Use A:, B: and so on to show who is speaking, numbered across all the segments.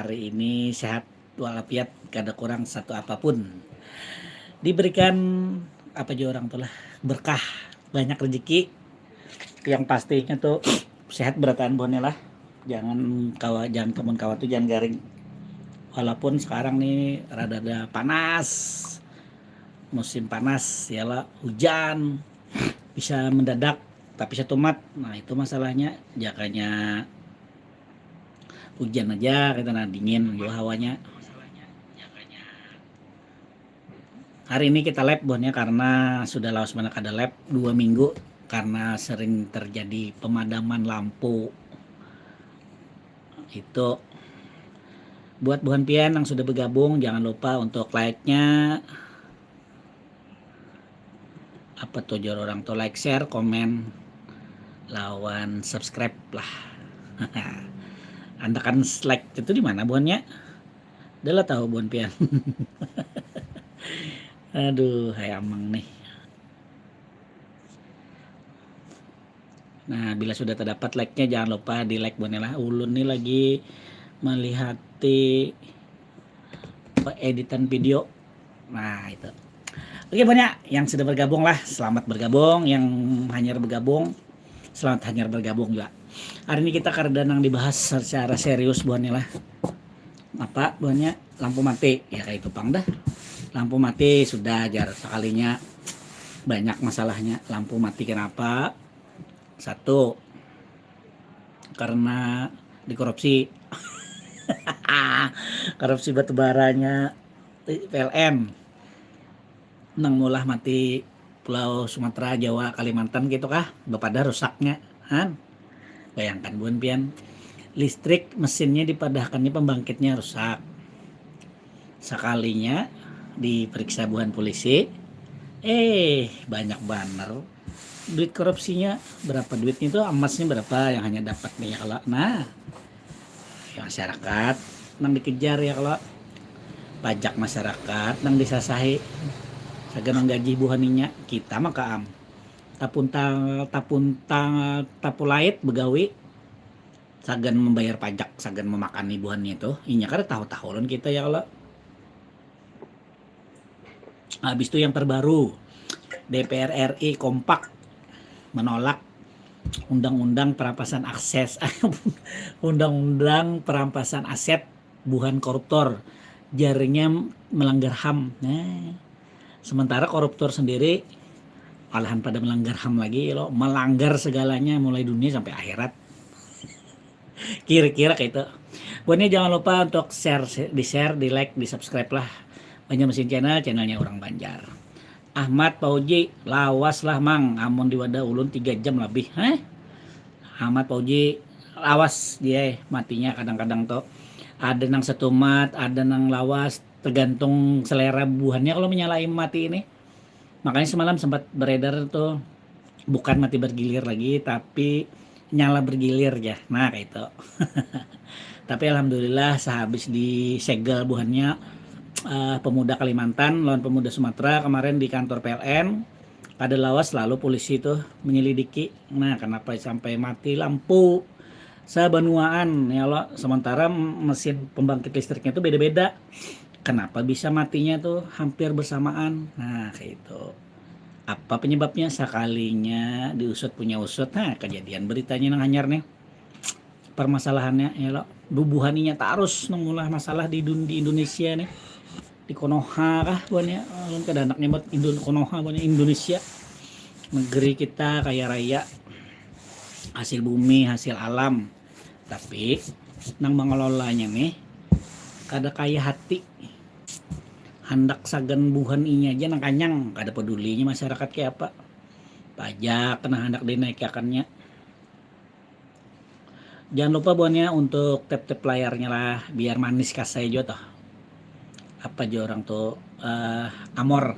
A: hari ini sehat walafiat, kada kurang satu apapun. Diberikan apa aja orang tuh lah, berkah, banyak rezeki. Yang pastinya tuh sehat berataan bonnya lah. Jangan kemun kawa tuh jangan garing. Walaupun sekarang nih rada panas, musim panas ya lah, hujan bisa mendadak tapi satu mat. Nah itu masalahnya, jakanya hujan aja kita dingin juga hawanya. Hari ini kita lab bonnya karena sudah lawas mana kada lab 2 minggu karena sering terjadi pemadaman lampu. Itu buat buhan pian yang sudah bergabung, jangan lupa untuk like-nya. Apa tuh jor orang tuh, like, share, komen, lawan subscribe lah. Anda kan like itu di mana buannya? Udah lah tahu buan pian. Aduh, hai amang nih. Nah, bila sudah terdapat like-nya jangan lupa di like buannya lah. Ulun nih lagi melihat editan video. Nah, itu. Oke banyak yang sudah bergabung lah, selamat bergabung. Yang hanya bergabung, selamat hanya bergabung juga. Hari ini kita kadang dibahas secara serius buannya lah. Apa buannya? Lampu mati. Ya kayak itu pang dah. Lampu mati sudah jar sekalinya banyak masalahnya. Lampu mati kenapa? Satu, karena dikorupsi. Korupsi batubaranya PLN. Nang mulah mati Pulau Sumatera, Jawa, Kalimantan gitu kah? Bapada rusaknya. Han? Bayangkan buan pian. Listrik mesinnya dipadahkannya, pembangkitnya rusak. Sekalinya diperiksa buhan polisi, banyak banner. Duit korupsinya berapa, duitnya itu emasnya berapa yang hanya dapat nih ya kalau. Nah, ya masyarakat nang dikejar ya kalau pajak masyarakat nang disasahi saganang gaji buhaninya kita mah kaam tapulait begawi sagan membayar pajak, sagan memakan buhannya itu inya kada tahu-tahuan kita ya kalau. Habis itu yang terbaru, DPR RI kompak menolak undang-undang perampasan akses undang-undang perampasan aset buhan koruptor, jaringnya melanggar HAM. Nah, sementara koruptor sendiri malahan pada melanggar HAM lagi loh, melanggar segalanya mulai dunia sampai akhirat. Kira-kira kayak itu. Buatnya jangan lupa untuk di-share, di-like, di-subscribe lah. Banyak mesin channelnya orang Banjar. Ahmad Pauji, lawas lah mang, amun di wadah ulun 3 jam lebih. Ahmad Pauji, lawas dia matinya kadang-kadang tuh. Ada nang setumat, ada nang lawas, tergantung selera buhannya kalau menyalahi mati ini. Makanya semalam sempat beredar tuh, bukan mati bergilir lagi, tapi nyala bergilir ya. Nah kayak itu. Tapi alhamdulillah sehabis disegel buhannya, pemuda Kalimantan lawan pemuda Sumatera kemarin di kantor PLN pada lawas, lalu polisi itu menyelidiki. Nah kenapa sampai mati lampu sebanuaan ya lo, sementara mesin pembangkit listriknya itu beda-beda, kenapa bisa matinya tuh hampir bersamaan? Nah kayak itu. Apa penyebabnya? Sekalinya diusut punya usut. Nah kejadian beritanya nang hanyar nih, permasalahannya ya lo, bubuhaninya tarus mengulah masalah di Indonesia nih, di Konoha kah buannya, kada anaknya buat Konoha buannya Indonesia, negeri kita kaya raya hasil bumi, hasil alam, tapi nang mengelolanya nih kada kaya hati, hendak sagan buhan inya aja nang kanyang, kada pedulinya masyarakat kayak apa, pajak kena hendak dinaikkannya. Jangan lupa buannya untuk tap-tap layarnya lah biar manis kasai juga toh. Apa aja orang tuh, amor.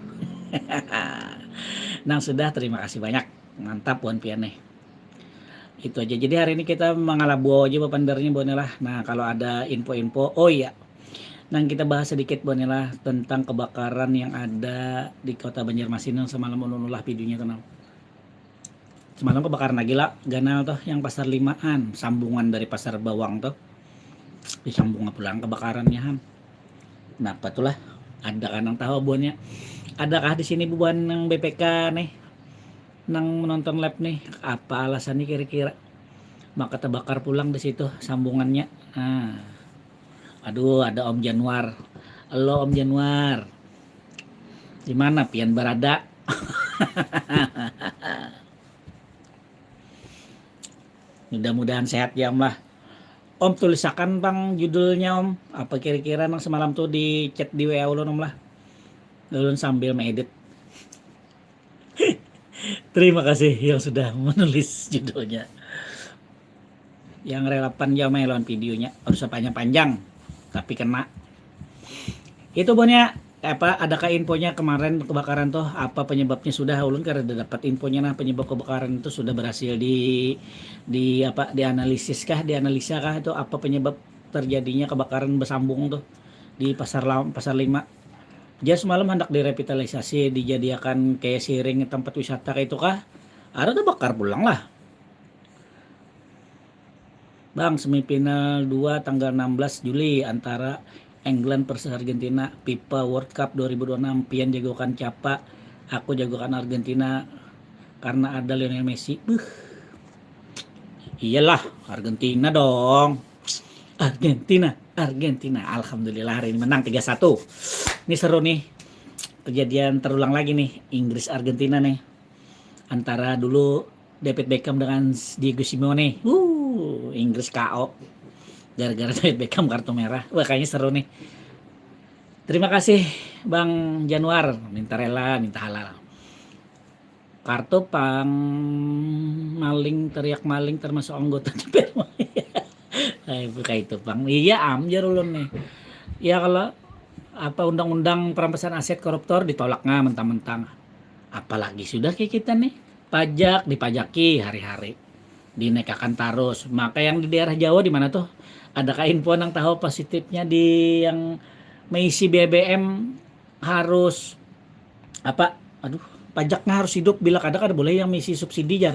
A: Nang sudah, terima kasih banyak, mantap buan pian nih. Itu aja. Jadi hari ini kita mengalabuo aja papandarnya buan lah. Nah kalau ada info-info, oh iya, nang kita bahas sedikit buan lah tentang kebakaran yang ada di kota Banjarmasin yang semalam ulah videonya tenang. Semalam kebakaran lagi lah ganal tuh yang pasar limaan, sambungan dari pasar bawang tuh. disambung pulang kebakarannya ham. Kenapa tuh lah? Ada kan yang tahu buannya? Adakah di sini buan yang BPK nih? Nang menonton live nih? Apa alasannya kira-kira? Maka terbakar pulang di situ sambungannya. Nah, aduh ada Om Januar. Halo Om Januar. Di mana pian berada? Mudah-mudahan sehat ya Om lah. Om tulisakan bang judulnya Om. Apa kira-kira nang semalam tuh di chat di WA ulun Om lah. Ulun sambil mengedit. Terima kasih yang sudah menulis judulnya. Yang relevan ya melon videonya. Harus panjang-panjang. Tapi kena. Itu Bonya. Adakah infonya kemarin kebakaran tuh apa penyebabnya sudah ulun karena dapat infonya nah penyebab kebakaran itu sudah berhasil dianalisis kah dianalisa kah itu apa penyebab terjadinya kebakaran bersambung tuh di pasar 5. Dia semalam hendak direvitalisasi dijadikan kayak siring tempat wisata kayak itu kah ada tuh bakar pulang lah Bang. Semifinal 2 tanggal 16 Juli antara England versus Argentina FIFA World Cup 2026. Pian jagokan siapa? Aku jagokan Argentina karena ada Lionel Messi. Iyalah Argentina dong. Argentina. Alhamdulillah hari ini menang 3-1. Ini seru nih. Kejadian terulang lagi nih Inggris Argentina nih. Antara dulu David Beckham dengan Diego Simeone. Inggris KO. Gara-gara David Beckham kartu merah. Wah kayaknya seru nih. Terima kasih Bang Januar. Minta rela, minta halal. Kartu pang maling, teriak maling termasuk anggota DPR. Bukan itu Bang. Iya amjar ulun nih. Ya kalau apa undang-undang perampasan aset koruptor ditolak nggak mentang-mentang. Apalagi sudah kayak kita nih. Pajak dipajaki hari-hari. Dinekakan terus. Maka yang di daerah Jawa di mana tuh? Adakah info yang tahu positifnya di yang mengisi BBM harus apa? Aduh, pajaknya harus hidup bila kadang boleh yang mengisi subsidi jar.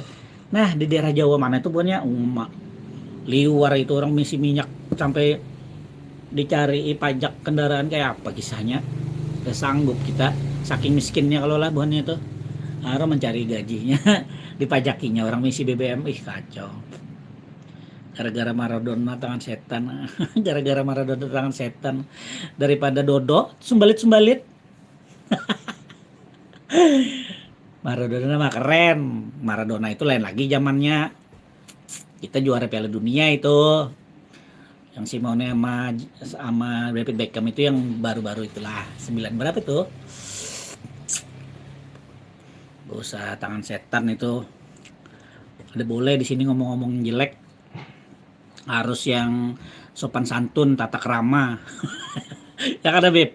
A: Nah, di daerah Jawa mana itu punya liwar itu orang mengisi minyak sampai dicari pajak kendaraan kayak apa kisahnya. Udah sanggup kita saking miskinnya kalau lah buahnya itu. Harus mencari gajinya dipajakinya orang mengisi BBM. Kacau. Gara-gara Maradona tangan setan. Gara-gara Maradona tangan setan. Daripada Dodo sumbalit Maradona mah keren. Maradona itu lain lagi zamannya. Kita juara Piala Dunia itu. Yang Simone sama David Beckham itu yang baru-baru itulah. 9 berapa itu? Gak usah tangan setan itu. Ada boleh di sini ngomong-ngomong jelek. Harus yang sopan santun, tata krama. Ya kan Bib?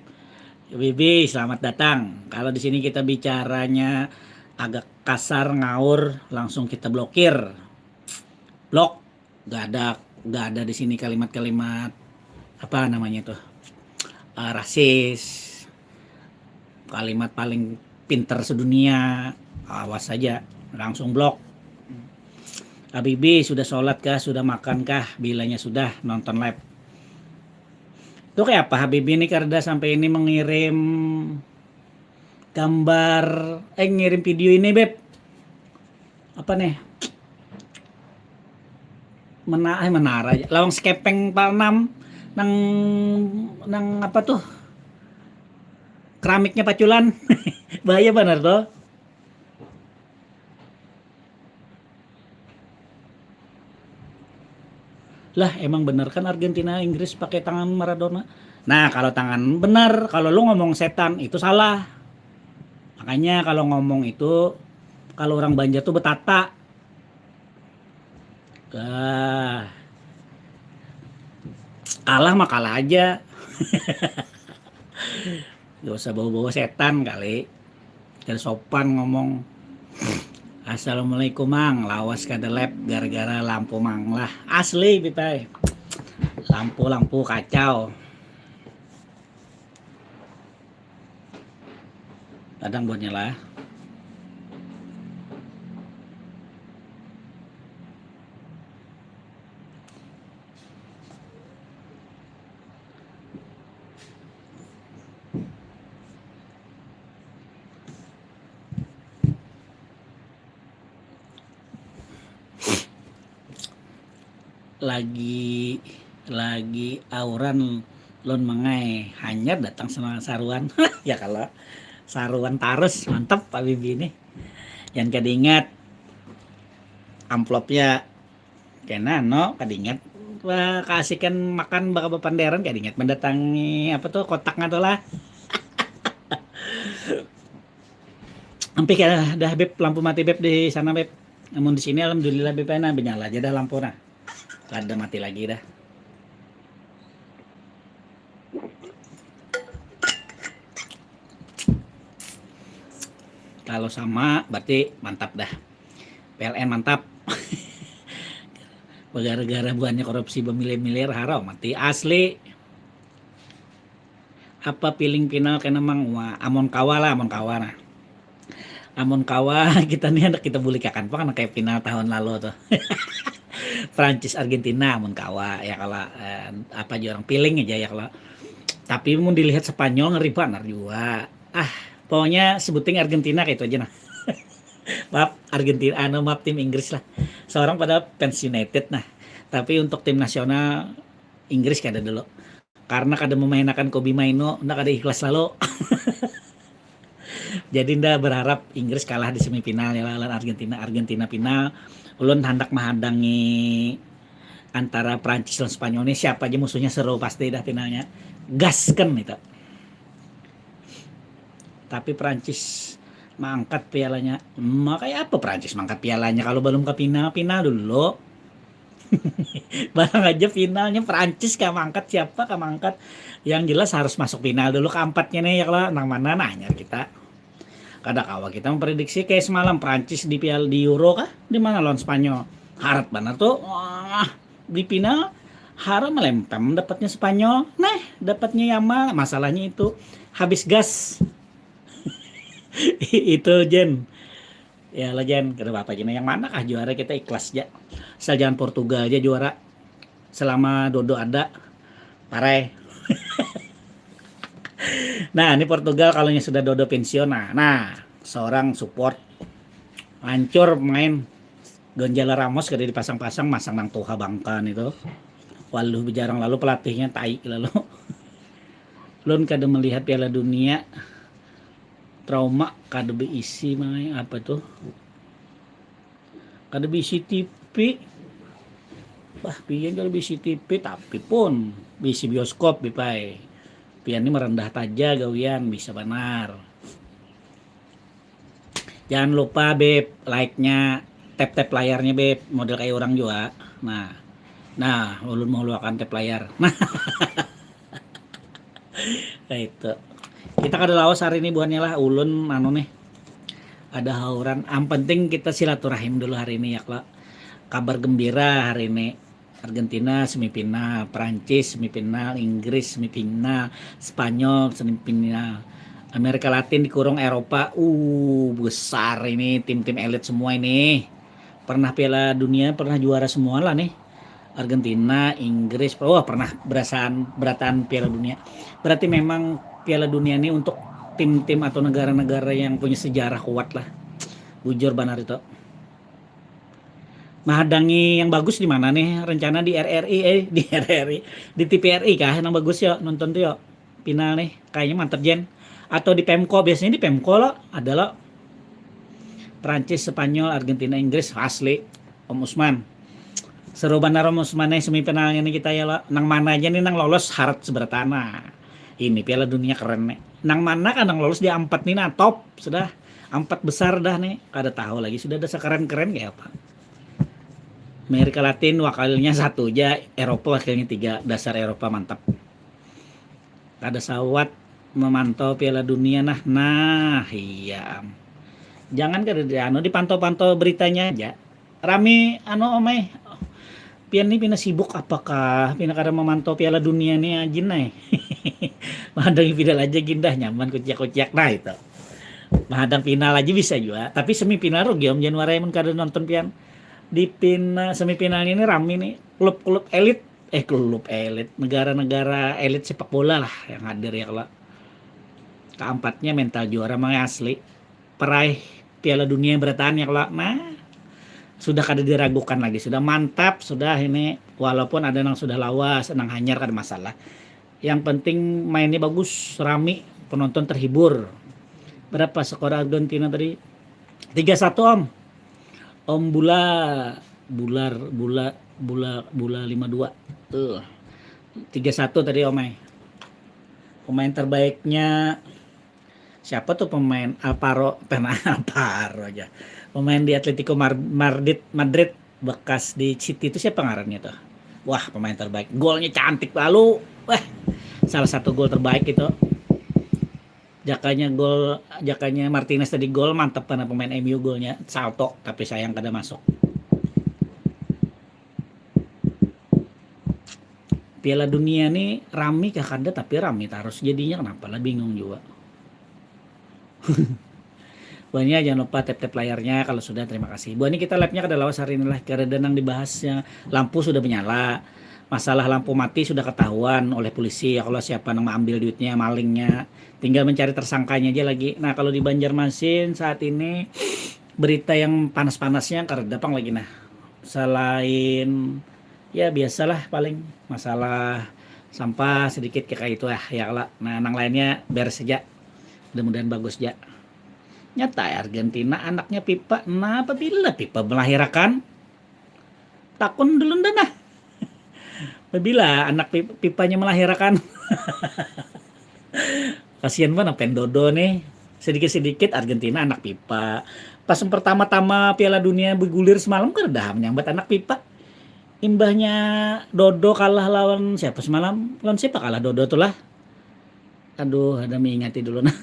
A: Bibi, selamat datang. Kalau di sini kita bicaranya agak kasar, ngaur, langsung kita blokir. Blok. Gak ada di sini kalimat-kalimat apa namanya tuh? Rasis. Kalimat paling pinter sedunia. Awas saja, langsung blok. Habibi sudah sholat kah? Sudah makan kah? Bilanya sudah nonton live. Itu kayak apa Habibi ini karena sampai ini mengirim gambar ngirim video ini Beb. Apa nih? Menara lawang skepeng Palnam nang apa tuh? Keramiknya paculan. Bahaya benar tuh. Lah emang bener kan Argentina Inggris pakai tangan Maradona. Nah kalau tangan benar, kalau lu ngomong setan itu salah. Makanya kalau ngomong itu kalau orang Banjar tuh betata. Kalah mah kalah aja. Gak usah bawa-bawa setan kali. Jadi sopan ngomong. Assalamualaikum Mang, lawas kada lab gara-gara lampu Mang lah. Asli Pipai. Lampu kacau. Kadang buat nyala. lagi auran lon mangai hanyar datang sama saruan. Ya kalau saruan tarus mantap Pak Bibi ini. Yang kadingat amplopnya kena no kadingat kasihkan makan bakal panderan kadingat mendatangi apa tuh kotaknya tuh lah. Sampai kayak dah beb lampu mati beb di sana beb. Namun di sini alhamdulillah beb enak nyala aja dah lampu nah. Ada mati lagi dah. Kalau sama berarti mantap dah. PLN mantap. Gara-gara buahnya korupsi bermiliar-miliar haram mati asli. Apa piling final kena mang amon kawa lah amon kawa nah. Amon kawa kita nih anak kita bully kakan pak kayak final tahun lalu tuh. Prancis Argentina amon kawa ya kalau apa aja orang piling aja ya kalau. Tapi mau dilihat Spanyol ngeri banget juga. Pokoknya sebutin Argentina kayak itu aja nah. Maaf Argentina, maaf tim Inggris lah. Seorang pada fans United nah. Tapi untuk tim nasional Inggris kada dulu. Karena kada memainkan Kobe Maino, ndak kada ikhlas lalu. Jadi ndak berharap Inggris kalah di semifinal ya lawan Argentina. Argentina final, ulun hendak menghadangi antara Prancis dan Spanyol ini siapa aja musuhnya seru pasti dah finalnya. Gasken itu. Tapi Prancis mangkat pialanya. Makanya apa Prancis mangkat pialanya kalau belum ke final dulu. Barang aja finalnya Prancis kah mangkat siapa kah mangkat. Yang jelas harus masuk final dulu keempatnya nih ya kalau nang mana nanya kita. Kada kawa kita memprediksi kayak semalam Prancis di Piala di Euro kah di mana lawan Spanyol. Harap benar tuh. Di final harap melempem dapatnya Spanyol. Nah, dapatnya Yamal. Masalahnya itu habis gas. Itu Jen ya lah Jen kenapa apa Jen yang mana kah juara kita ikhlas aja asal jangan Portugal aja juara selama Dodo ada parai. Nah ini Portugal kalau sudah Dodo pensiun nah seorang support hancur main Gonzalo Ramos kada dipasang-pasang masang nang Tuha Bangkan itu waluh jarang lalu pelatihnya tai lalu lun kada melihat Piala Dunia trauma kada beisi main apa tuh kada beisi TV pian kada beisi TV tapi pun beisi bioskop bipai pian ini merendah taja gawian bisa benar jangan lupa beb like-nya tap layarnya beb model kayak orang juga nah ulun mau luakan tap layar nah itu kita kada lawas hari ini buahnya lah ulun nih ada hauran penting kita silaturahim dulu hari ini ya kalau kabar gembira hari ini Argentina semifinal, Prancis semifinal, Inggris semifinal, Spanyol semifinal, Amerika Latin dikurung Eropa besar ini tim-tim elit semua ini pernah Piala Dunia pernah juara semua lah nih Argentina, Inggris pernah beratan Piala Dunia berarti memang Piala Dunia ini untuk tim-tim atau negara-negara yang punya sejarah kuat lah. Bujur benar itu. Menghadangi yang bagus di mana nih? Rencana di RRI di TVRI kah yang bagus ya nonton tuh ya. Final nih kayaknya mantap Jen. Atau di Pemko biasanya di Pemko lo adalah Prancis, Spanyol, Argentina, Inggris asli Om Usman. Seru benar Om Usman nih semifinalnya nih kita ya lo. Nang mana aja nih nang lolos harap seberatana. Ini Piala Dunia keren nih. Nang mana kan nang lolos dia 4 nih nah top sudah 4 besar dah nih. Kada tahu lagi sudah ada sekeren-keren kayak apa. Amerika Latin wakilnya 1 aja, Eropa wakilnya 3, dasar Eropa mantap. Kada sawat memantau Piala Dunia nah iya. Jangan kada dipantau-pantau beritanya aja. Rame omai pian ini pina sibuk apakah pina kada memantau Piala Dunia nih ajin nih. Mahadang final aja gindah nyaman kuciak-kuciak nah itu. Mahadang final aja bisa juga, tapi semifinal rugi Om Januari mun kada nonton pian. Di semifinal ini rame nih klub elit negara-negara elit sepak bola lah yang hadir ya kalau keempatnya mental juara mah asli peraih Piala Dunia yang bertahan ya kalau sudah kada diragukan lagi, sudah mantap, sudah ini walaupun ada yang sudah lawas, yang hanyar kada masalah. Yang penting mainnya bagus, rame, penonton terhibur. Berapa skor Argentina tadi? 3-1 Om. Om Bula 52. Tuh. 3-1 tadi Om. Pemain terbaiknya siapa tuh pemain Alvaro aja. Pemain di Atletico Madrid bekas di City itu siapa ngarannya tuh? Wah, pemain terbaik. Golnya cantik lalu. Wah, salah satu gol terbaik itu. Jakanya Martinez tadi gol mantap karena pemain MU golnya salto tapi sayang kada masuk. Piala Dunia nih rame kah kada tapi rame terus jadinya kenapa lah bingung juga. Buahnya jangan lupa tap layarnya kalau sudah, terima kasih. Buah ini kita live-nya kada lawas hari ini lah karena denang dibahasnya. Lampu sudah menyala. Masalah lampu mati sudah ketahuan oleh polisi ya, kalau siapa yang mengambil duitnya, malingnya, tinggal mencari tersangkanya aja lagi. Nah kalau di Banjarmasin saat ini berita yang panas-panasnya karena datang lagi nah. Selain ya biasalah paling masalah sampah sedikit kayak itu ya lah. Nah yang lainnya beres saja. Mudah-mudahan bagus ya. Nyata Argentina anaknya Pipa. Nah apabila Pipa melahirkan takun dulu nah. Apabila anak Pipanya melahirkan kasihan banget pendodo nih. Sedikit-sedikit Argentina anak Pipa. Pas pertama-tama Piala Dunia bergulir semalam kan udah menyambat anak Pipa. Imbahnya Dodo kalah lawan siapa semalam? Lawan siapa kalah Dodo tuh lah? Aduh, ada mengingati dulu nah.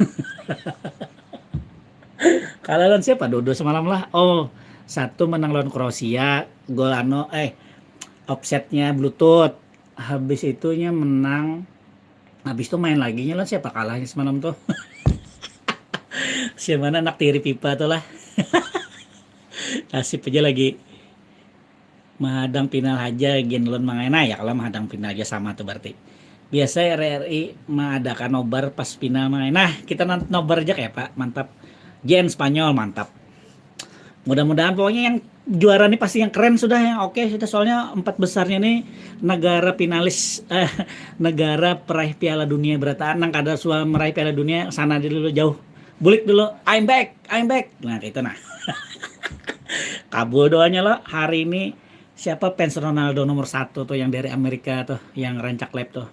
A: Kalah lawan siapa Dodo semalam lah? Oh, 1 menang lawan Kroasia, gol offsetnya Bluetooth. Habis itunya menang. Habis itu main lagi lawan siapa kalahnya semalam tuh? Siapa mana anak tiri Pipa tuh lah. Nasib aja lagi mahadang final aja genlon mangena ya, kalau mahadang final aja sama tuh berarti. Biasa RRI mengadakan nobar pas final main. Nah, kita nobar aja kayak Pak, mantap. Gen Spanyol mantap. Mudah-mudahan pokoknya yang juara nih pasti yang keren sudah yang oke sudah, soalnya 4 besarnya nih negara finalis negara peraih Piala Dunia berataan nang kada suara meraih Piala Dunia sana dulu jauh. Bulik dulu, I'm back. Nah, itu nah. Kabul doanya lah hari ini. Siapa fans Ronaldo nomor 1 tuh yang dari Amerika tuh, yang rancak lab tuh.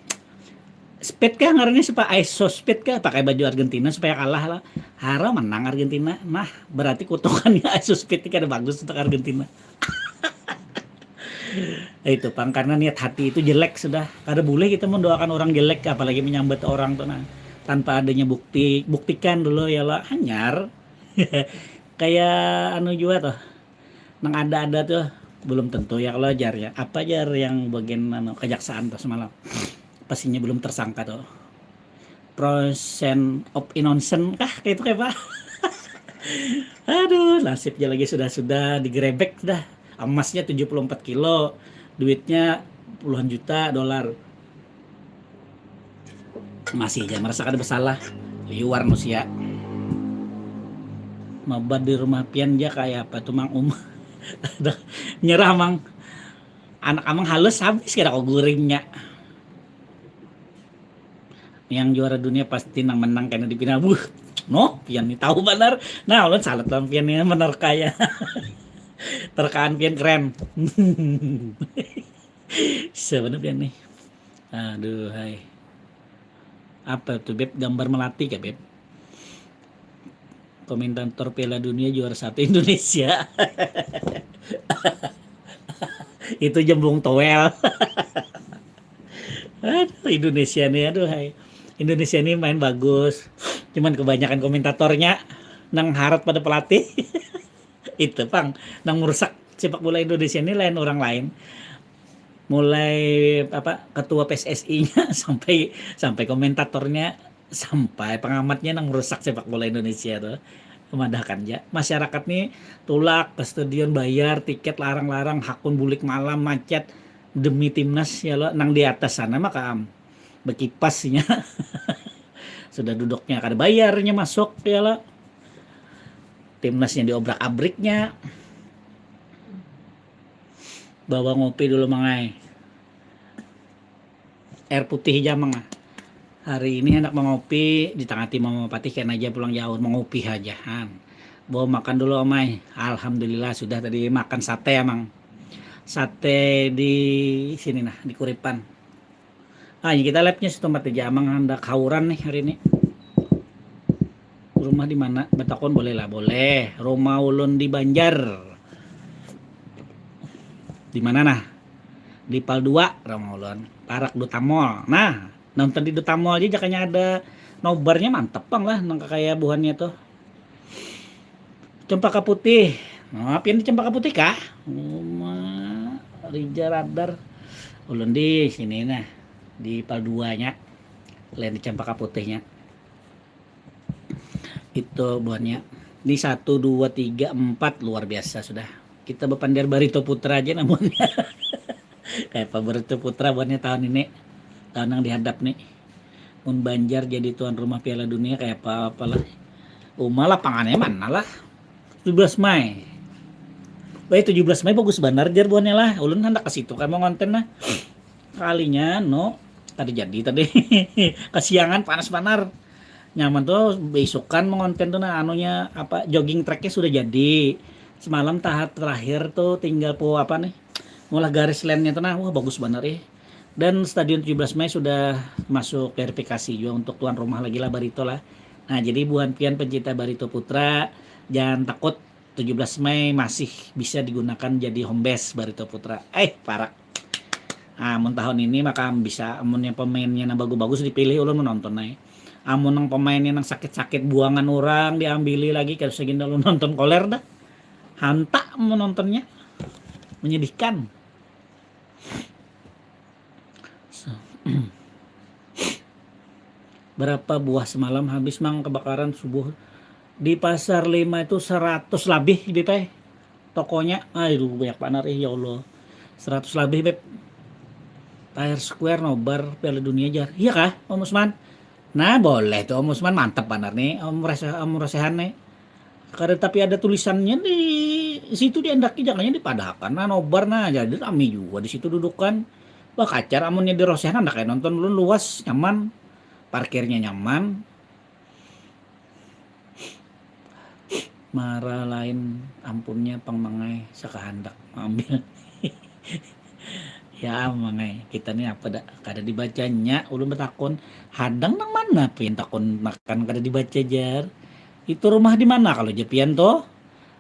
A: Speed kah ngarannya siapa? ISO Speed kah? Pakai baju Argentina supaya kalah lah. Harap menang Argentina. Nah, berarti kutukannya ISO Speed ini kan bagus untuk Argentina. Itu Pang, karena niat hati itu jelek sudah. Kada boleh kita mendoakan orang jelek apalagi menyambat orang tuh nah. Tanpa adanya bukti. Buktikan dulu ya lah, hanyar. Kayak juga tuh. Nang ada tuh belum tentu ya kalau jar ya. Apa jar yang bagian kejaksaan tuh semalam? Pastinya belum tersangka tuh. Percent of innocent kah kayak itu kayak Pak? Aduh, nasibnya lagi sudah digerebek sudah. Emasnya 74 kilo, duitnya puluhan juta dolar. Masih aja merasakan bersalah. Liwar manusia. Mabad di rumah pian aja kayak apa tuh Mang nyerah Mang. Anak amang halus habis kira kok guringnya. Yang juara dunia pasti nang menang karena di final. No, pian nih tahu benar. Nah, ulun salat lah pian ini benar kaya. Terkaan pian keren. Sebenarnya pian nih. Aduh, hai. Apa tuh Beb, gambar melati kah Beb? Komentator Piala Dunia juara 1 Indonesia. Itu jembung towel. Aduh, Indonesia nih, aduh hai. Indonesia ini main bagus. Cuman kebanyakan komentatornya nang harap pada pelatih. Itu Pang, nang merusak sepak bola Indonesia ini lain orang lain. Mulai ketua PSSI-nya sampai komentatornya sampai pengamatnya nang merusak sepak bola Indonesia tuh. Memadahkan ya. Masyarakat nih tulak ke stadion bayar tiket larang-larang hakun bulik malam macet demi timnas ya lo nang di atas sana maka bekipasnya. Sudah duduknya kada bayarnya masuk ya lo. Timnasnya diobrak-abriknya. bawa ngopi dulu mangai. Air putih aja mang. Hari ini hendak mengopi di tengah timur Mama Patih kan aja pulang jauh mengopi aja. Bawa makan dulu omai. Alhamdulillah sudah tadi makan sate ya mang. Sate di sini nah di Kuripan. Ini kita labnya setempat aja mang hendak hauran nih hari ini. Rumah di mana? Batakon boleh lah, boleh. Rumah ulun di Banjar. Di mana nah? Di Pal 2 rumah ulun. Parak Duta Mall. Nah, nonton di Duta Mall aja jakanya ada nobarnya mantep bang lah nang kayak buhannya tuh. Cempaka putih. Pian di Cempaka putih kah? Rija Radar. Ulun di sini nah. Di Pal 2 nya. Lain di Cempaka putihnya. Itu buahnya. Di 1, 2, 3, 4 luar biasa sudah. Kita Bapandir Barito Putra aja namanya. Kayak Pak Barito Putra buatnya tahun ini. Tahun yang dihadap nih. Mun Banjar jadi tuan rumah Piala Dunia kayak apa-apalah. Malah pangannya mana lah. 17 Mei. Baik 17 Mei bagus benar jar buahnya lah. Ulun hendak ke situ kan mau ngonten nah. Kalinya no tadi jadi tadi kesiangan panas banar. Nyaman tuh besokan mengonten tuh nah anunya apa jogging tracknya sudah jadi. Semalam tahap terakhir tuh tinggal apa nih ngolah garis landnya tuh nah wah bagus banget ya. Dan stadion 17 Mei sudah masuk verifikasi juga untuk tuan rumah lagi lah Barito lah. Nah jadi buan pian pencinta Barito Putra jangan takut 17 Mei masih bisa digunakan jadi home base Barito Putra. Parah. Amun tahun ini maka bisa amun yang pemainnya yang bagus-bagus dipilih ulun menonton naik. Amun yang pemainnya yang sakit-sakit buangan orang diambili lagi kalau segini lu nonton koler dah. Hantak menontonnya. Menyedihkan. Berapa buah semalam habis mang kebakaran subuh di pasar 5 itu 100 lebih beb tokonya aduh banyak panar ya Allah 100 lebih beb Tahir Square nobar Piala Dunia jar iya kah Om Usman nah boleh tuh Om Usman mantap panar nih Om Rasehan nih karena tapi ada tulisannya di situ diendaki jangannya dipadahkan nah nobar nah jadi rame juga di situ dudukan wah kacar amunnya di Rasehan anda kayak nonton lu luas nyaman parkirnya nyaman marah lain ampunnya pangmangai sakahandak ambil ya mangai kita nih apa dah kada dibacanya ulun betakon hadang nang mana pian takon makan kada dibaca jar itu rumah di mana kalau jepian toh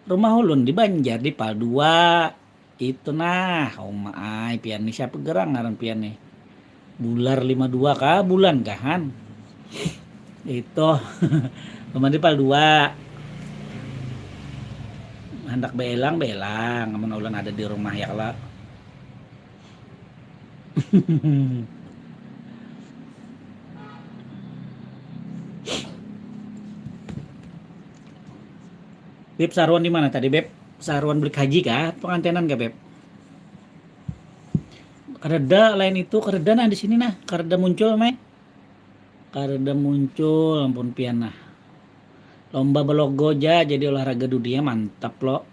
A: rumah ulun di Banjar di Pal 2 itu nah ai pian nih siapa gerang ngaran pian nih bular 52 kah bulan kahan itu rumah di Pal 2 hendak belang amun ulun ada di rumah ya lah. Beb saruan di mana tadi Beb? Saruan beli haji kah? Pengantenan kah Beb? Kareda lain itu kareda nah di sini nah kareda muncul Mai. Kareda muncul ampun pian nah. Lomba belogo aja jadi olahraga dunia mantap loh.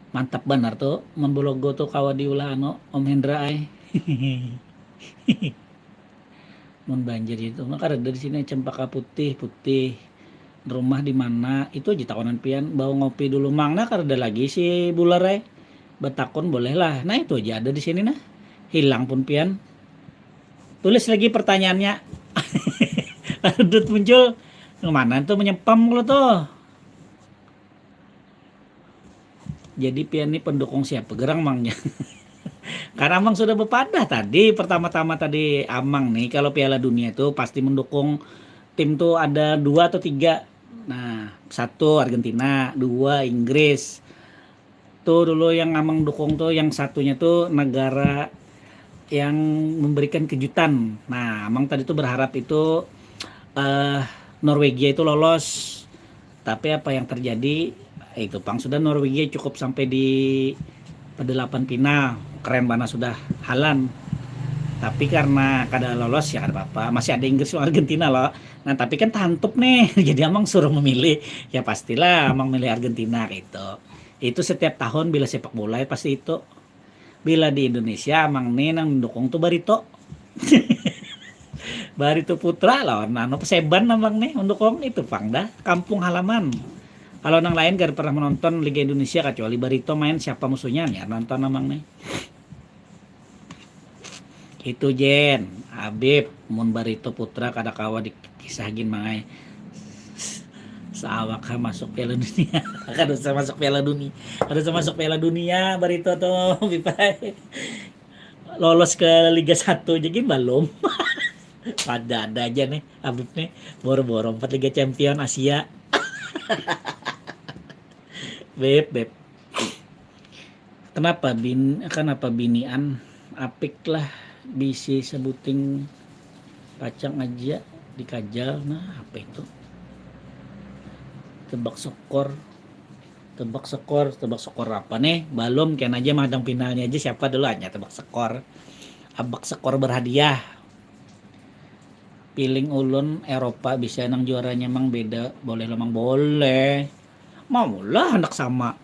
A: Mantap benar tuh membelogo tuh kawa diulah Om Hendra ai. Mun Banjar itu maka ada di sini Cempaka putih rumah di mana itu aja takonan pian bawa ngopi dulu mang nah kada lagi si bular ai batakon boleh lah nah itu aja ada di sini nah hilang pun pian tulis lagi pertanyaannya adut muncul mana tuh menyempam kalau tuh jadi pian ini pendukung siapa gerang mangnya karena Amang sudah berpadah tadi pertama-tama tadi Amang nih kalau Piala Dunia itu pasti mendukung tim tuh ada 2 atau 3 nah 1 Argentina 2 Inggris tuh dulu yang Amang dukung tuh yang satunya tuh negara yang memberikan kejutan nah Amang tadi tuh berharap itu Norwegia itu lolos tapi apa yang terjadi itu pang sudah Norwegia cukup sampai di pada 8 final keren banget sudah Halan tapi karena kada lolos ya kada apa-apa masih ada Inggris sama Argentina loh nah tapi kan tantup nih jadi Amang suruh memilih ya pastilah Amang milih Argentina gitu itu setiap tahun bila sepak bola ya pasti itu Bila di Indonesia Mang nih nang dukung tuh Barito. Barito Putra lawan anu Perseban namang nih mendukung itu Pangda kampung halaman. Kalau nang lain gak pernah menonton Liga Indonesia kecuali Barito main siapa musuhnya ya nonton namang nih. Itu Jen, Habib mun Barito Putra kada kawa dikisahgin mangai seawak masuk Piala Dunia. Kada usah masuk Piala Dunia. Kada usah masuk Piala Dunia Barito tuh Bipai. Lolos ke Liga 1 jadi belum. Ada aja nih Habib nih boro-boro 4 Liga Champion Asia. Beb. Kenapa binian apik lah bisi sebuting pacang aja dikajal. Nah apa itu tebak skor apa nih belum kan aja madang finalnya aja siapa dulu aja tebak skor berhadiah piling ulun Eropa bisa nang juaranya emang beda boleh lemang boleh maulah hendak sama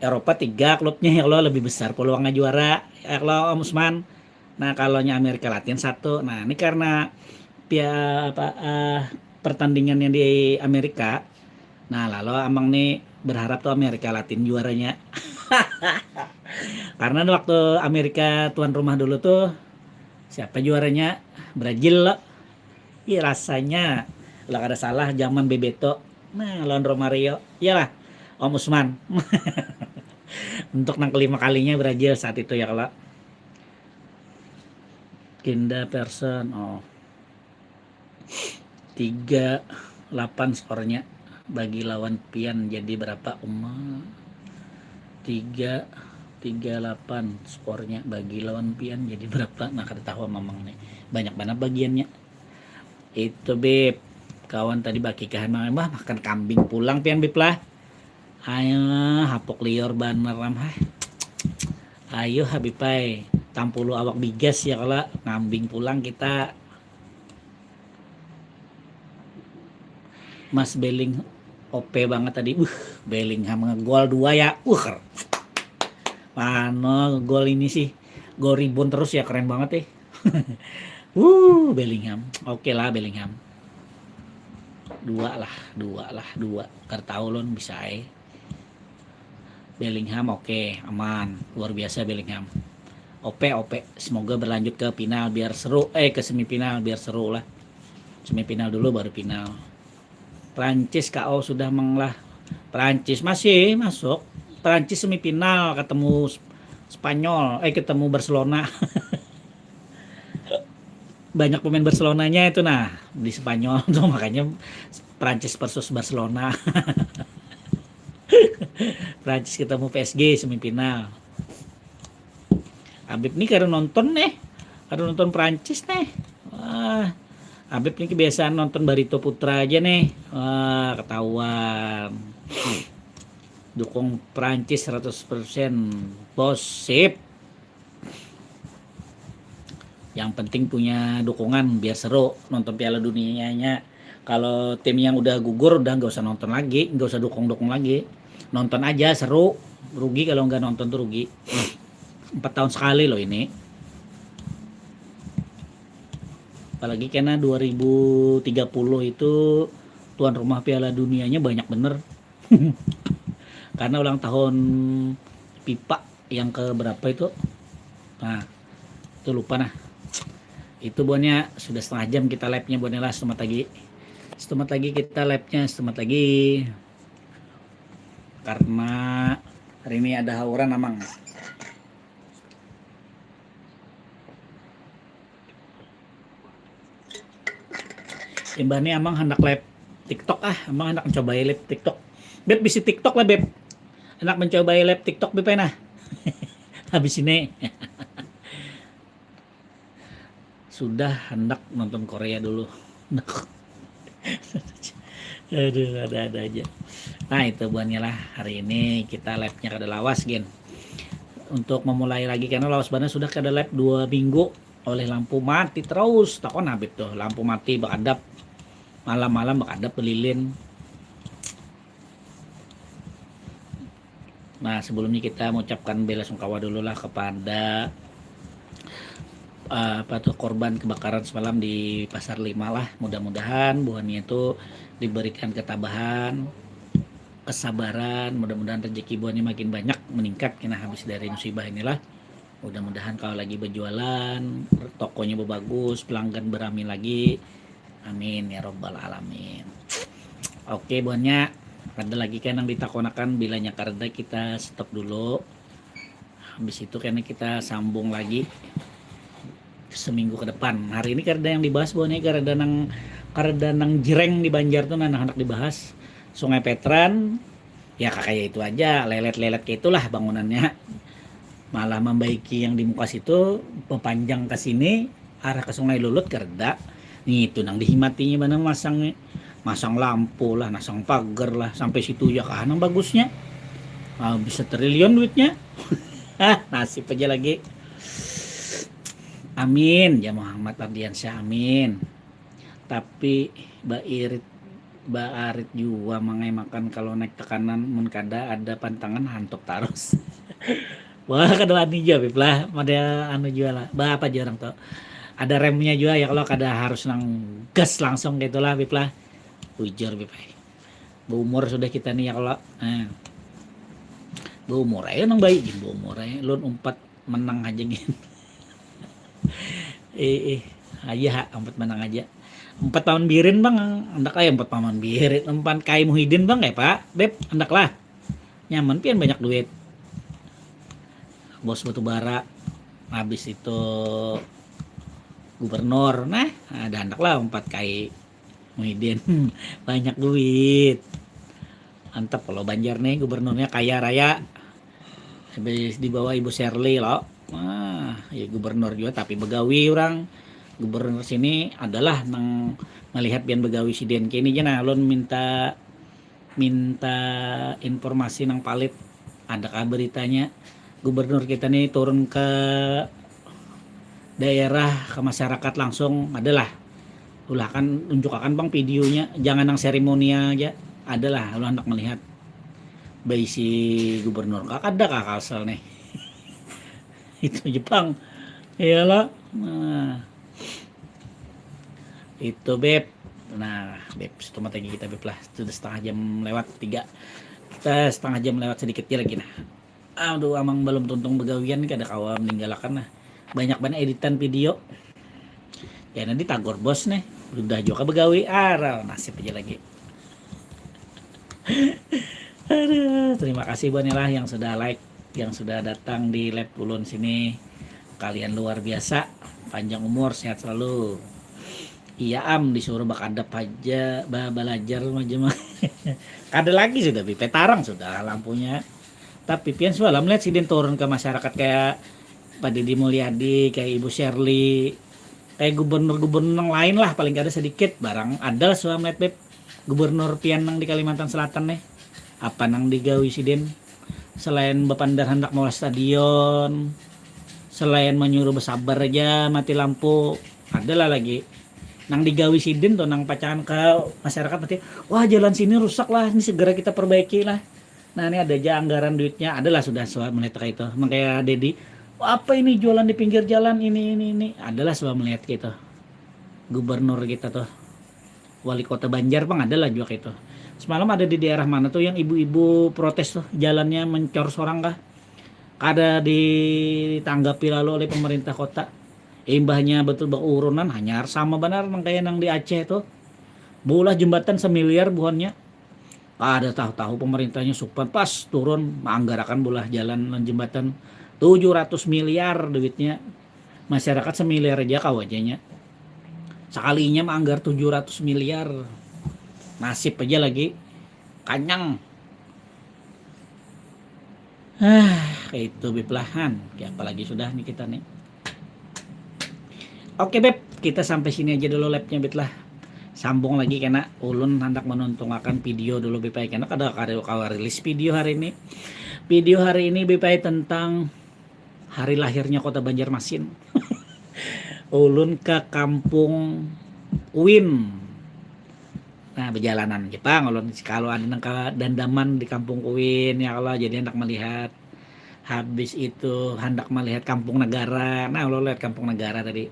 A: Eropa 3 klubnya ya Allah lebih besar peluangnya juara ya Allah Om Usman. Nah kalaunya Amerika Latin 1. Nah ini karena pertandingannya di Amerika. Nah lalu amang nih berharap tuh Amerika Latin juaranya. Karena waktu Amerika tuan rumah dulu tuh siapa juaranya? Brazil loh. Iya rasanya lah kada salah zaman Bebeto. Nah lawan Romario. Iyalah Om Usman. Untuk nang kelima kalinya Brazil saat itu ya kalau Kinda Person 38 skornya bagi lawan pian jadi berapa 338 skornya bagi lawan pian jadi berapa nah kada tahu memang nih banyak banget bagiannya itu Beb kawan tadi bagi kahan makan kambing pulang pian Beb lah ayo hapok lior baner ayo Habipai tampulu awak bigas ya kalau ngambing pulang kita Mas Beling OP banget tadi Bellingham ngegol 2 ya mana gol ini sih gol ribon terus ya keren banget Bellingham oke lah Bellingham 2 kartau lon bisa Bellingham oke aman luar biasa Bellingham OP semoga berlanjut ke final biar seru ke semifinal biar seru lah semifinal dulu baru final. Prancis KO sudah menglah Prancis masih masuk Prancis semifinal ketemu Spanyol ketemu Barcelona. Banyak pemain Barcelonanya itu nah di Spanyol tuh makanya Prancis versus Barcelona. Prancis ketemu PSG semifinal. Habib nih karena nonton Prancis nih. Wah, Habib nih kebiasaan nonton Barito Putra aja nih. Wah, ketahuan. Dukung Prancis 100% bos sip. Yang penting punya dukungan biar seru nonton Piala Dunianya. Kalau tim yang udah gugur udah nggak usah nonton lagi, nggak usah dukung lagi. Nonton aja seru. Rugi kalau nggak nonton tuh rugi. 4 tahun sekali loh ini. Apalagi karena 2030 itu tuan rumah Piala Dunianya banyak bener. Karena ulang tahun FIFA yang ke berapa itu. Nah, itu lupa nah. Itu buannya sudah setengah jam kita live-nya buannya lah setemat lagi kita live-nya setemat lagi. Karena hari ini ada hauran amang. Imbahnya amang hendak live TikTok amang hendak mencoba live TikTok. Beb bisa TikTok lah Beb. Hendak mencoba live TikTok Beb nah. Habis ini. Sudah hendak nonton Korea dulu. Aduh ada aja. Nah itu buannya lah hari ini kita live-nya kada lawas gen. Untuk memulai lagi karena lawas bana sudah kada live 2 minggu oleh lampu mati terus. Takon Habib tuh lampu mati bakadap. Malam-malam bakadap belilin. Nah, sebelumnya kita mengucapkan bela sungkawa dulu lah kepada korban kebakaran semalam di Pasar 5 lah. Mudah-mudahan buahnya itu diberikan ketabahan, kesabaran, mudah-mudahan rezeki buahnya makin banyak meningkat karena habis dari musibah inilah. Mudah-mudahan kalau lagi berjualan tokonya bagus, pelanggan beramai lagi, amin ya robbal alamin. Oke buahnya, ada lagi kan yang ditakonakan bilanya karena kita stop dulu, habis itu karena kita sambung lagi seminggu ke depan. Hari ini karena yang dibahas buahnya karena nang Jireng di Banjar tuh anak-anak dibahas Sungai Petran, ya kayak itu aja, lelet-lelet kayak itulah bangunannya, malah membaiki yang di muka situ, pepanjang ke sini arah ke Sungai Lulut kerda nih itu nang dihimatinya mana masang lampu lah, masang pagar lah, sampai situ ya kan bagusnya, bisa triliun duitnya. Nasib aja lagi. Amin ya Muhammad Ardiansyah, amin. Tapi Mbak Arit juga mangai makan kalau naik tekanan mun kada ada pantangan hantuk tarus. Wah kada ani juga Bib lah, ada anu juga lah. Apa aja orang tuh. Ada remnya juga ya kalau kada harus nang gas langsung gitu lah Bib lah. Ujar Bib. Berumur sudah kita nih ya kalau berumur aja nang bayi gin berumur aja lun umpat menang aja gin. Aja 4 menang aja. 4 tahun birin bang, andak lah 4 tahun birin, 4 kai Muhyiddin bang ya pak, beb, andak lah. Nyaman pian banyak duit. Bos batu bara, habis itu gubernur, nah ada anak lah 4 kai Muhyiddin, banyak duit. Antap kalau Banjar nih gubernurnya kaya raya, habis di bawah Ibu Sherly loh. Ya gubernur juga tapi begawi orang. Gubernur sini adalah nang melihat bian begawi si den kini aja nah lon minta informasi nang palit, adakah beritanya gubernur kita nih turun ke daerah ke masyarakat langsung, adalah ulah kan tunjukkan bang videonya, jangan nang seremonial aja, adalah lu hendak melihat bayi si gubernur ada kalsel nih. Itu Jepang iyalah. Nah itu beb, nah beb setengah lagi kita beb lah, sudah setengah jam lewat 3, kita setengah jam lewat sedikit lagi nah. Aduh amang belum tuntung begawian kada kawa meninggalkan nah, banyak banget editan video ya nanti tagor bos nih udah juga begawi aral, nasib aja lagi. Aduh, terima kasih banyak yang sudah like, yang sudah datang di live ulun sini, kalian luar biasa, panjang umur, sehat selalu. Iya disuruh bakadap aja belajar macam ada lagi sudah petarang sudah lampunya, tapi pian semalam lihat siden turun ke masyarakat kayak Pak Deddy Mulyadi, kayak Ibu Sherly, kayak gubernur-gubernur yang lain lah, paling kada sedikit barang ada suam lihat beb gubernur pian nang di Kalimantan Selatan nih, apa nang digawi siden selain bepandar hendak mau stadion, selain menyuruh bersabar aja mati lampu, adalah lagi nang digawi siden tuh nang pacaran ke masyarakat nanti, wah jalan sini rusak lah, ini segera kita perbaiki lah. Nah ini ada aja anggaran duitnya, adalah sudah soal melihat itu, makanya Dedi, apa ini jualan di pinggir jalan ini, adalah soal melihat gitu. Gubernur kita tuh, wali kota Banjar bang adalah juga itu. Semalam ada di daerah mana tuh yang ibu-ibu protes tuh jalannya mencor sorang kah? Ada ditanggapi lalu oleh pemerintah kota. Imbahnya betul berurunan hanya sama benar kayak nang di Aceh tuh, bola jembatan semiliar buahnya, ada tahu-tahu pemerintahnya supan pas turun menganggarkan bola jalan dan jembatan 700 miliar duitnya, masyarakat semiliar aja kawajanya sekalinya menganggar 700 miliar, nasib aja lagi kanyang. Itu bebelahan kayak apalagi sudah nih kita nih. Oke beb, kita sampai sini aja dulu live-nya bet lah. Sambung lagi karena ulun hendak menuntungakan video dulu beb karena kada kawa rilis video hari ini. Video hari ini beb tentang hari lahirnya kota Banjarmasin. Ulun ke kampung Uin. Nah, berjalanan Jepang kalau ada dandaman di kampung Kuin ya Allah, jadi hendak melihat. Habis itu hendak melihat kampung negara. Nah, lo lihat kampung negara tadi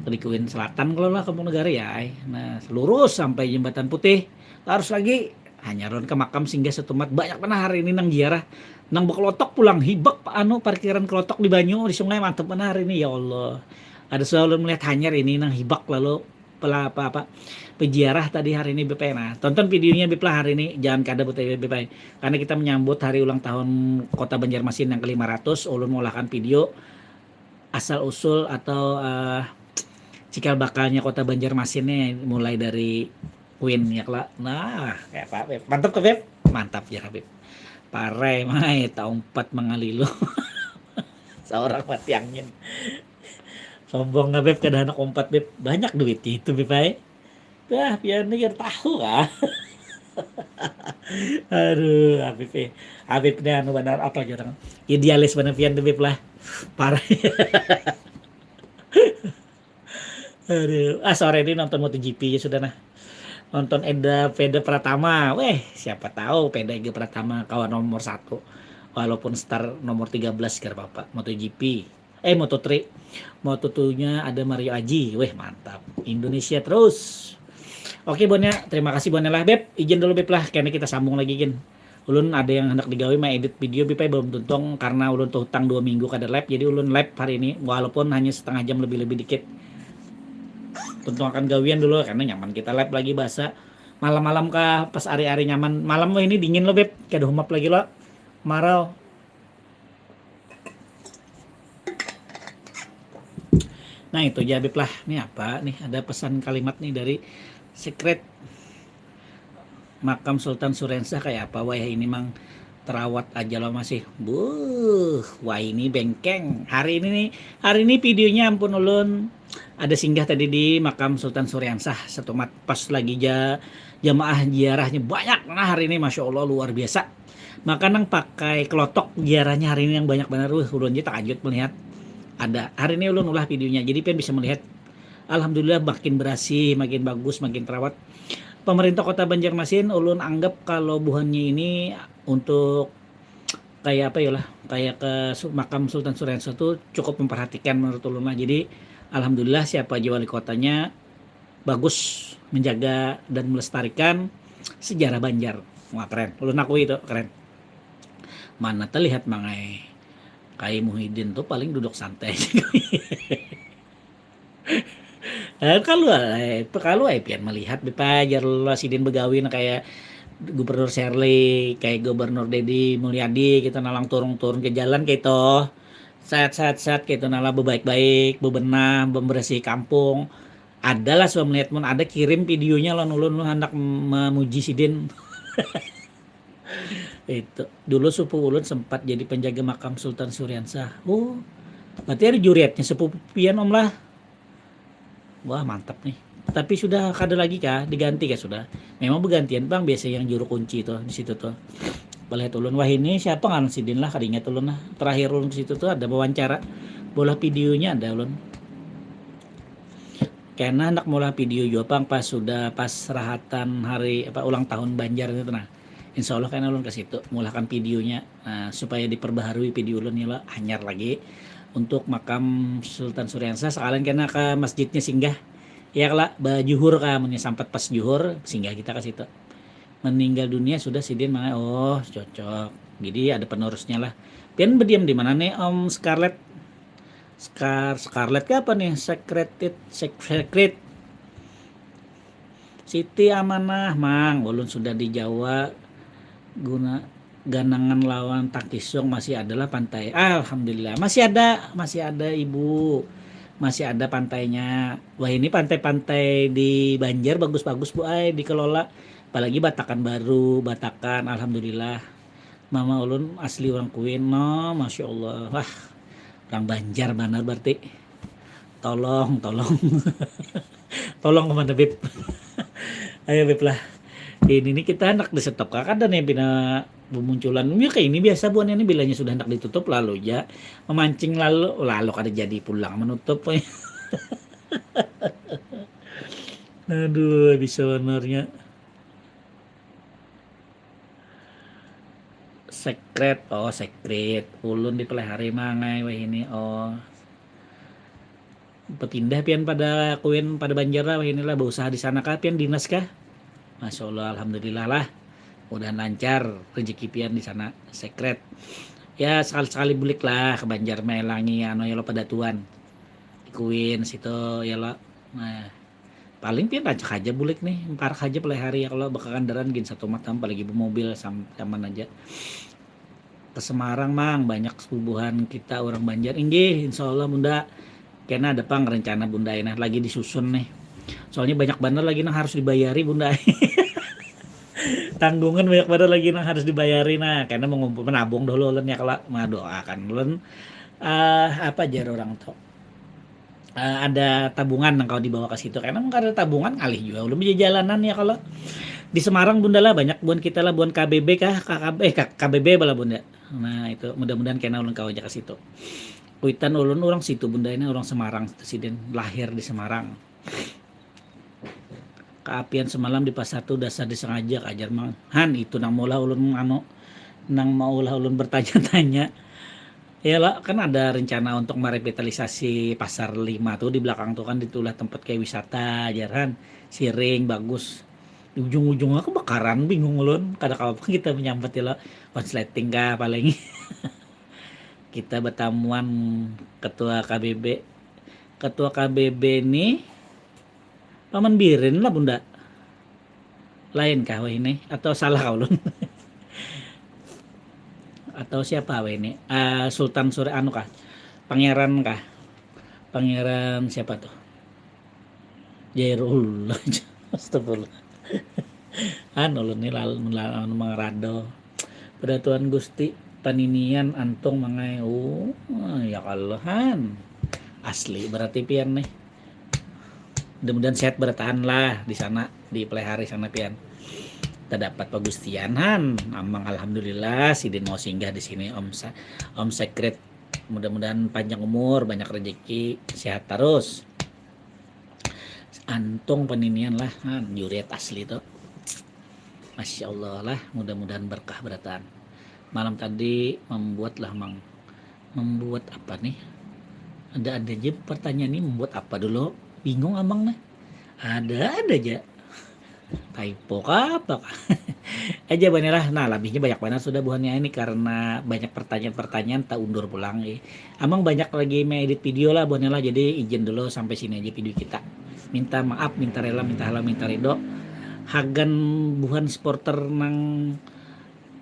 A: di Kuin Selatan kalau lah kampung negara ya. Nah, lurus sampai Jembatan Putih. Harus lagi hanya ron ke makam singgah setumat banyak mana hari ini nang ziarah. Nang beklotok pulang hibak parkiran kelotok di Banyu di sungai mantep mana hari ini ya Allah. Ada selalu melihat hanyar ini nang hibak lalu apa peziarah tadi hari ini BP. Nah, tonton videonya BP lah hari ini, jangan kada buat BP. Karena kita menyambut hari ulang tahun Kota Banjarmasin yang ke-500, ulun mengolahkan video asal usul atau cikal bakalnya Kota Banjarmasin nih mulai dari Queen ya lah. Nah, kayak apa Beb? Mantap ke Beb? Mantap ya Beb. Pare mai tahun 4 mengalilo. Seorang mati angin. Sombong nggak Beb, kada anak 4 Beb. Banyak duit itu Beb ay. Wah, biar nih tahu kah? Aduh, Habib nih anu benar apa jarang. Idealis benar pian Beb lah. Parah. Aduh, sore ini nonton MotoGP ya sudah nah. Nonton Peda Pratama. Weh, siapa tahu Peda Pratama kawan nomor 1. Walaupun start nomor 13 kira Bapak. MotoGP. Moto3. Moto2-nya ada Mario Aji. Weh, mantap. Indonesia terus. Oke Bonnya, terima kasih Bonnya lah Beb. Izin dulu Beb lah, karena kita sambung lagi kan. Ulun ada yang hendak digawe mah edit video Beb belum tuntung karena ulun tuh hutang 2 minggu kada live. Jadi ulun live hari ini walaupun hanya setengah jam lebih-lebih dikit. Tuntung akan gawian dulu karena nyaman kita live lagi bahasa. Malam-malam kah pas hari-hari nyaman. Malam lo ini dingin lo Beb, kada humap lagi lo. Marau. Nah itu aja Beb lah. Ini apa nih, ada pesan kalimat nih dari Secret Makam Sultan Surensah kayak apa. Wah ini mang terawat aja lo masih. Wah ini bengkeng. Hari ini videonya ampun ulun ada singgah tadi di Makam Sultan Surensah setumat pas lagi jamaah ziarahnya banyak. Nah hari ini Masya Allah luar biasa. Maka nang pakai kelotok ziarahnya hari ini yang banyak benar. Ulun aja takjub melihat ada. Hari ini ulun ulah videonya jadi pian bisa melihat. Alhamdulillah makin bersih, makin bagus, makin terawat. Pemerintah Kota Banjarmasin ulun anggap kalau buhannya ini untuk kayak apa ya lah, kayak ke makam Sultan Surensah itu cukup memperhatikan menurut ulun lah. Jadi alhamdulillah siapa aja wali kotanya bagus menjaga dan melestarikan sejarah Banjar. Wah keren, ulun akui itu keren. Mana terlihat mangai Kai Muhyiddin tuh paling duduk santai. Kalau pian melihat bepa jar sidin begawi na kayak Gubernur Sherly, kayak Gubernur Dedi Mulyadi kita nalang turun-turun ke jalan kayak itu saat kita nala baik-baik bebenah membersih kampung. Adalah suam melihat mun ada kirim videonya lo ulun hendak memuji sidin. Itu dulu sepupu ulun sempat jadi penjaga makam Sultan Surensah. Berarti ada juriatnya sepupu pian om lah. Wah mantap nih. Tapi sudah kada lagi kah? Diganti kah sudah? Memang bergantian bang. Biasa yang juru kunci tuh di situ tuh. Boleh ulun. Wah ini siapa ngan sidin lah? Kada ingat ulun lah. Terakhir ulun ke situ tuh ada wawancara. Bola videonya ada ulun. Karena hendak mulai video juga pas rahatan hari ulang tahun Banjar itu nah. Insya Allah karena ulun ke situ mulahkan videonya supaya diperbaharui video ulun ya lah anyar lagi. Untuk makam Sultan Surensah sekalian kena ke masjidnya singgah ya lah bajuhur kamu sampai pas juhur singgah kita ke situ meninggal dunia sudah sidin mana cocok jadi ada penerusnya lah pian berdiam di mana nih Om Scarlett ke apa nih Secret Siti Amanah mang ulun sudah di Jawa guna ganangan lawan Takisong masih adalah pantai. Alhamdulillah masih ada Ibu. Masih ada pantainya. Wah ini pantai-pantai di Banjar bagus-bagus Bu ay dikelola. Apalagi Batakan Baru, Batakan alhamdulillah. Mama ulun asli orang Kuin no, Masya Allah. Wah, orang Banjar benar berarti. Tolong. Tolong kemana Bib. Ayo Bib lah. Ini kita hendak disetop kakak dan yang bina bermunculan ya kayak ini biasa buan ini bilanya sudah hendak ditutup lalu ya memancing lalu kada jadi pulang menutup. Aduh bisa benernya Secret ulun dipelihara mangai wah ini pindah pian pada kuin pada Banjar lah wah inilah berusaha di sana kah pian dinas kah. Masya Allah, alhamdulillah lah, mudah lancar rezeki pian di sana. Secret ya sekali-sekali bulik lah ke Banjar melangi ya lo pada tuan ikuin situ ya lo. Nah paling pian rancak aja bulik nih parah aja pelihara ya kalau bakakandaran gin satu matam apalagi bermobil zaman aja ke Semarang mang banyak sepupuhan kita orang Banjar inggih insya Allah bunda kena ada pang rencana bunda ini lagi disusun nih soalnya banyak banget lagi yang harus dibayari bunda tanggungan banyak banget lagi yang harus dibayari nah karena mengumpul menabung dulu len ya kalau mendoakan len apa aja orang tuh ada tabungan yang kalau dibawa ke situ karena nggak ada tabungan kali juga belum bisa jalanan ya kalau di Semarang bunda lah banyak buan kita lah buan KBB kah KBB bala bunda. Nah itu mudah-mudahan kena ulun kau aja ke situ kuitan ulun orang situ bunda ini orang Semarang presiden lahir di Semarang keapian semalam di pasar tuh dasar disengaja ajar mang han itu nang maulah ulun nang maulah ulun bertanya-tanya. Ya lah kan ada rencana untuk merevitalisasi pasar 5 tuh di belakang tuh kan ditulah tempat kayak wisata jaran siring bagus di ujung-ujungnya kebakaran bingung ulun kada apa kita menyambut ya lah konsleting kah paling kita bertamuan ketua KBB ini paman Birin lah bunda lain kah wah ini atau salah kau ulun atau siapa weh ini Sultan Suri anu kah pangeran siapa tuh Jairullah astagfirullah ulun ni lalu mengarado pada Tuhan Gusti paninian antung mangai ya Allahan asli berarti pian nih mudah-mudahan sehat bertahan lah di sana di pelihara sana pian terdapat pagustianan amang alhamdulillah sidin mau singgah di sini Om Secret mudah-mudahan panjang umur banyak rezeki sehat terus antung peninian lah juriat asli tuh Masya Allah lah mudah-mudahan berkah beratan malam tadi membuat apa nih ada aja pertanyaan ini membuat apa dulu bingung amang nih ada aja typo apa aja lah nah lebihnya banyak banget sudah buahnya ini karena banyak pertanyaan tak undur pulang amang banyak lagi edit video lah buahnya lah jadi izin dulu sampai sini aja video kita minta maaf minta rela minta halal minta ridho hagan buhan supporter nang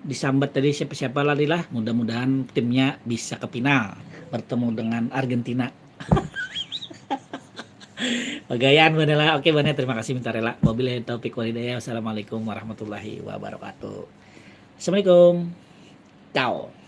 A: disambat tadi siapa lagi lah mudah-mudahan timnya bisa ke final bertemu dengan Argentina Bagayaan bener oke bener terima kasih minta rela wabillahi taufik walhidayah wassalamualaikum warahmatullahi wabarakatuh assalamualaikum ciao